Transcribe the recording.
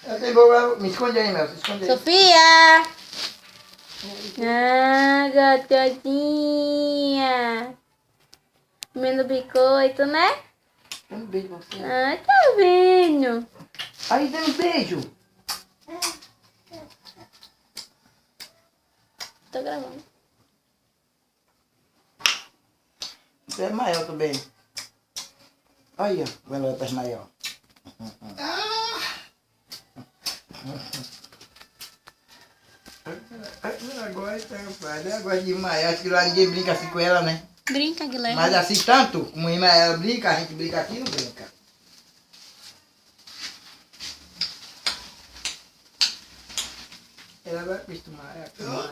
Eu tenho boa. Me esconde aí, Mel. Se esconde aí. Sofia! Ah, gostosinha. Comendo biscoito, né? Um beijo pra você. Ah, tá vendo? Aí, dê um beijo. Tô gravando. Você é maior também. Aí, ó. Vai lá pra maior. Agora gosta de maior. Acho que lá ninguém brinca assim com ela, né? Brinca, Guilherme. Mas assim tanto, como ela brinca, a gente brinca aqui, não brinca. Ela vai acostumar, ela acostumou.